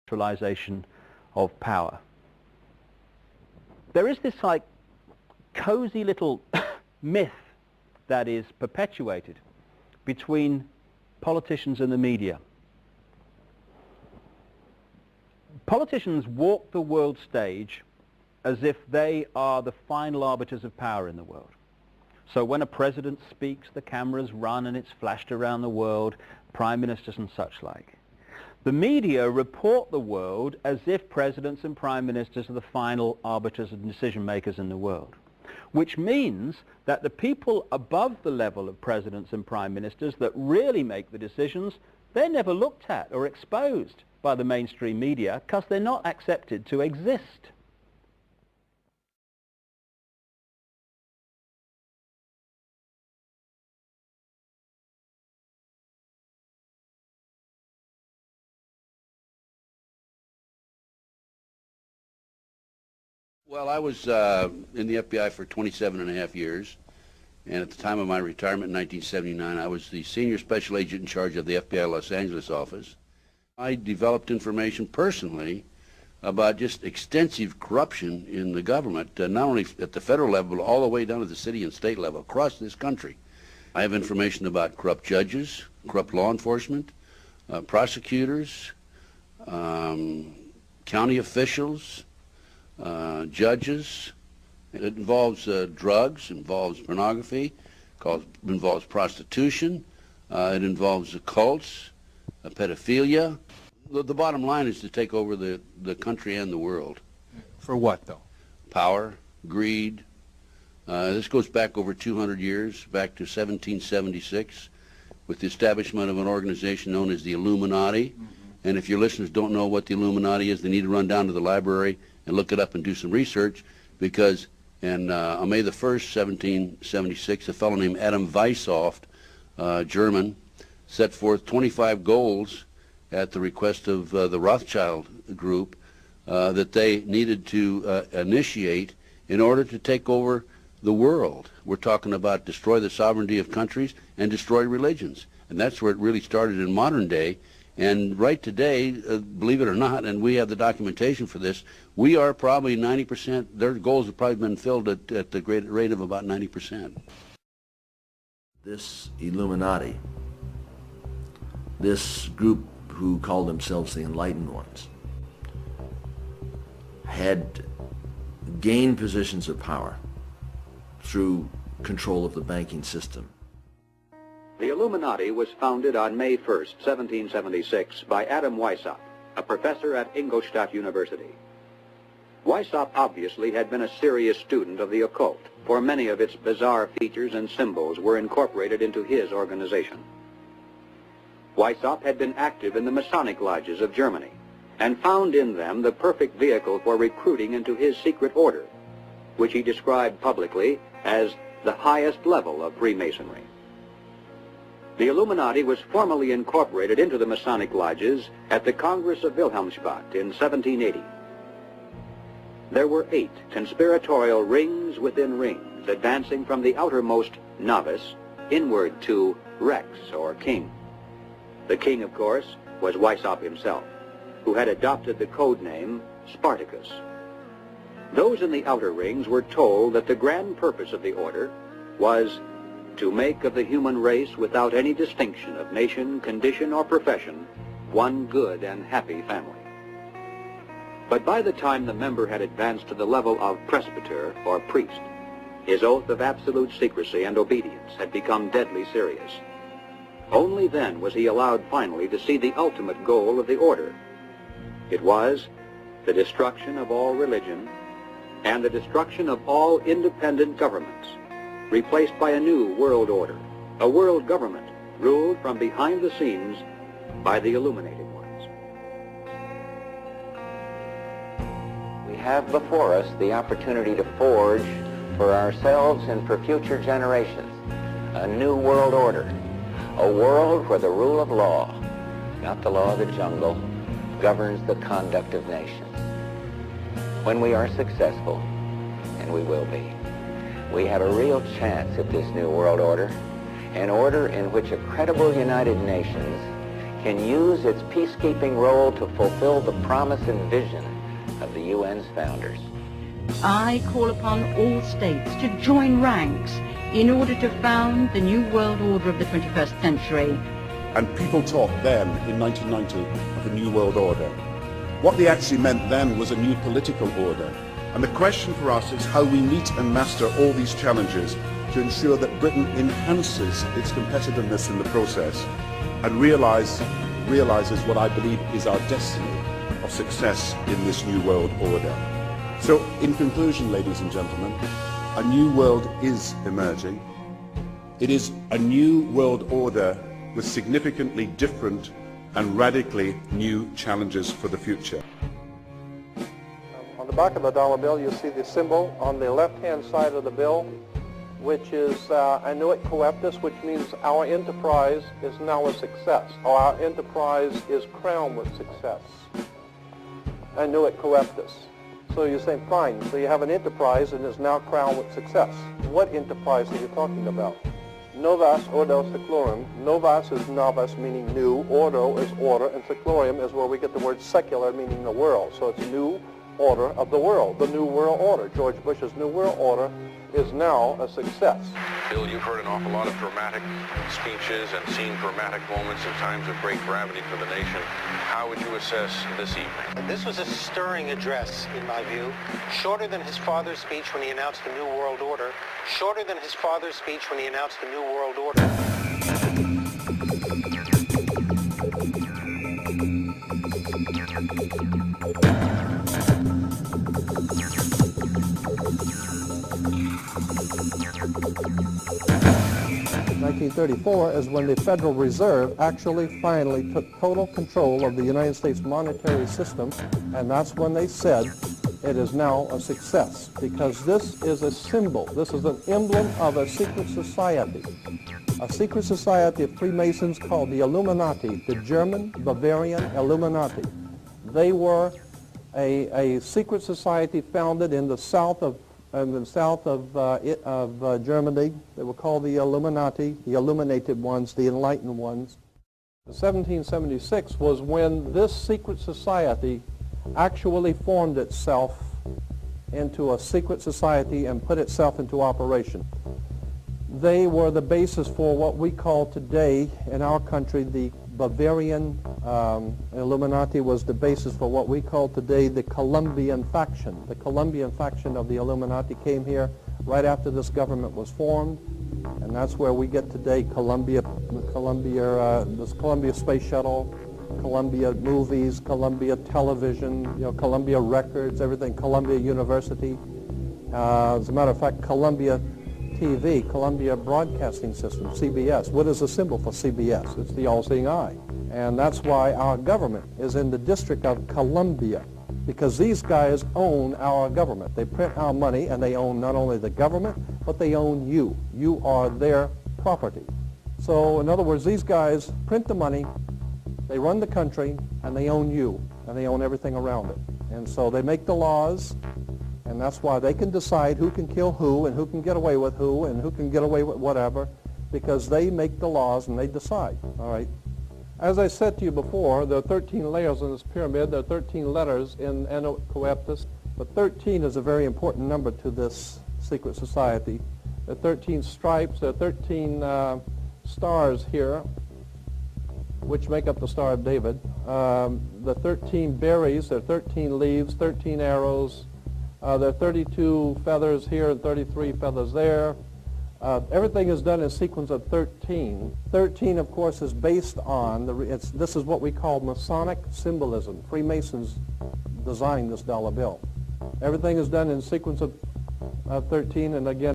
centralization of power. There is this like cozy little myth that is perpetuated between politicians and the media. Politicians walk the world stage as if they are the final arbiters of power in the world. So when a president speaks, the cameras run and it's flashed around the world, prime ministers and such like. The media report the world as if presidents and prime ministers are the final arbiters and decision makers in the world, which means that the people above the level of presidents and prime ministers that really make the decisions, they're never looked at or exposed by the mainstream media because they're not accepted to exist. Well, I was in the FBI for 27.5 years, and at the time of my retirement in 1979, I was the senior special agent in charge of the FBI Los Angeles office. I developed information personally about just extensive corruption in the government, not only at the federal level, but all the way down to the city and state level across this country. I have information about corrupt judges, corrupt law enforcement, prosecutors, county officials, judges. It involves drugs, involves pornography, involves prostitution, it involves cults, pedophilia. The bottom line is to take over the country and the world. For what, though? Power, greed. This goes back over 200 years, back to 1776, with the establishment of an organization known as the Illuminati. Mm-hmm. And if your listeners don't know what the Illuminati is, they need to run down to the library and look it up and do some research, because on May the 1st, 1776, a fellow named Adam Weishaupt, German, set forth 25 goals at the request of the Rothschild group that they needed to initiate in order to take over the world. We're talking about destroy the sovereignty of countries and destroy religions. And that's where it really started in modern day. And right today, believe it or not, and we have the documentation for this, we are probably 90%, their goals have probably been filled at the great rate of about 90%. This Illuminati, this group who called themselves the Enlightened Ones, had gained positions of power through control of the banking system. The Illuminati was founded on May 1st, 1776 by Adam Weishaupt, a professor at Ingolstadt University. Weishaupt obviously had been a serious student of the occult, for many of its bizarre features and symbols were incorporated into his organization. Weishaupt had been active in the Masonic lodges of Germany and found in them the perfect vehicle for recruiting into his secret order, which he described publicly as the highest level of Freemasonry. The Illuminati was formally incorporated into the Masonic lodges at the Congress of Wilhelmsbad in 1780. There were 8 conspiratorial rings within rings, advancing from the outermost novice inward to Rex, or king. The king, of course, was Weishaupt himself, who had adopted the code name Spartacus. Those in the outer rings were told that the grand purpose of the order was to make of the human race, without any distinction of nation, condition, or profession, one good and happy family. But by the time the member had advanced to the level of presbyter, or priest, his oath of absolute secrecy and obedience had become deadly serious. Only then was he allowed finally to see the ultimate goal of the order. It was the destruction of all religion and the destruction of all independent governments, replaced by a new world order, a world government ruled from behind the scenes by the illuminated ones. We have before us the opportunity to forge for ourselves and for future generations a new world order, a world where the rule of law, not the law of the jungle, governs the conduct of nations. When we are successful, and we will be, we have a real chance at this new world order, an order in which a credible United Nations can use its peacekeeping role to fulfill the promise and vision of the UN's founders. I call upon all states to join ranks in order to found the new world order of the 21st century. And people talked then, in 1990, of a new world order. What they actually meant then was a new political order. And the question for us is how we meet and master all these challenges to ensure that Britain enhances its competitiveness in the process and realizes what I believe is our destiny of success in this new world order. So, in conclusion, ladies and gentlemen, a new world is emerging. It is a new world order with significantly different and radically new challenges for the future. On the back of the dollar bill, you see the symbol on the left-hand side of the bill, which is annuit coeptis, which means our enterprise is now a success. Our enterprise is crowned with success. Annuit coeptis. So you're saying, fine, so you have an enterprise and is now crowned with success. What enterprise are you talking about? Novas ordo seclorum. Novas is novus, meaning new. Ordo is order, and seclorum is where we get the word secular, meaning the world. So it's new order of the world, the new world order. George Bush's new world order is now a success. Bill, you've heard an awful lot of dramatic speeches and seen dramatic moments in times of great gravity for the nation. How would you assess this evening? This was a stirring address, in my view, shorter than his father's speech when he announced the New World Order, shorter than his father's speech when he announced the New World Order. 1934 is when the Federal Reserve actually finally took total control of the United States monetary system, and that's when they said it is now a success, because this is a symbol, this is an emblem of a secret society of Freemasons called the Illuminati, the German Bavarian Illuminati. They were a secret society founded in the south of Germany. They were called the Illuminati, the illuminated ones, the enlightened ones. 1776 was when this secret society actually formed itself into a secret society and put itself into operation. They were the basis for what we call today in our country the Bavarian Illuminati was the basis for what we call today the Colombian faction. The Colombian faction of the Illuminati came here right after this government was formed, and that's where we get today this Columbia Space Shuttle, Columbia Movies, Columbia Television, Columbia Records, everything, Columbia University. As a matter of fact, Columbia TV, Columbia Broadcasting System, CBS. What is the symbol for CBS? It's the all-seeing eye. And that's why our government is in the District of Columbia, because these guys own our government. They print our money, and they own not only the government, but they own you. You are their property. So, in other words, these guys print the money, they run the country, and they own you, and they own everything around it. And so they make the laws, and that's why they can decide who can kill who and who can get away with who and who can get away with whatever, because they make the laws and they decide, all right? As I said to you before, there are 13 layers in this pyramid. There are 13 letters in annuit coeptis, but 13 is a very important number to this secret society. There are 13 stripes, there are 13 stars here, which make up the Star of David. The 13 berries, there are 13 leaves, 13 arrows. There are 32 feathers here and 33 feathers there. Everything is done in a sequence of 13. 13, of course, is based on, this is what we call Masonic symbolism. Freemasons designed this dollar bill. Everything is done in a sequence of 13, and again,